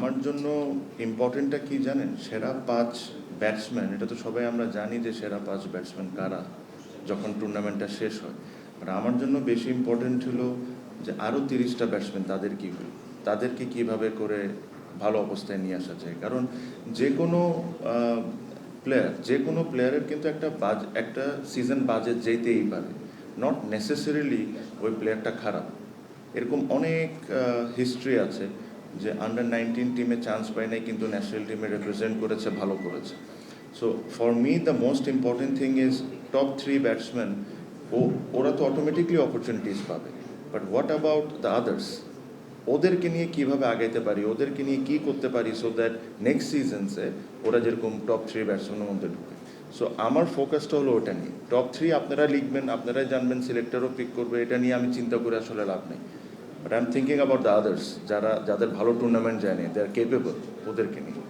আমার জন্য ইম্পর্টেন্টটা কি জানেন, সেরা 5 ব্যাটসম্যান, এটা তো সবাই আমরা জানি যে সেরা 5 ব্যাটসম্যান কারা যখন টুর্নামেন্টটা শেষ হয়। বাট আমার জন্য বেশি ইম্পর্টেন্ট হলো যে আরও 30টা ব্যাটসম্যান তাদেরকে কীভাবে করে ভালো অবস্থায় নিয়ে আসা যায়। কারণ যে কোনো প্লেয়ারের কিন্তু একটা সিজন বাজে যেতেই পারে, নট নেসেসারিলি ওই প্লেয়ারটা খারাপ। এরকম অনেক হিস্ট্রি আছে যে আন্ডার-19 টিমে চান্স পায় নাই, কিন্তু ন্যাশনাল টিমে রিপ্রেজেন্ট করেছে, ভালো করেছে। So for me the most important thing is top 3 batsman, ওরা তো অটোমেটিকলি অপরচুনিটিস পাবে, but what about the others? ওদেরকে নিয়ে কীভাবে আগাইতে পারি, ওদেরকে নিয়ে কী করতে পারি সো দ্যাট নেক্সট সিজনসে ওরা যেরকম টপ 3 ব্যাটসম্যানের মধ্যে ঢুকে। সো আমার ফোকাসটা হলো ওটা নিয়ে। টপ 3 আপনারা লিখবেন, আপনারাই জানবেন, সিলেক্টরও পিক করবে, এটা নিয়ে আমি চিন্তা করে আসলে লাভ নেই। But I am thinking about the others, যাদের ভালো টুর্নামেন্ট যায়নি, দে আর কেপেবল, ওদেরকে নিয়ে।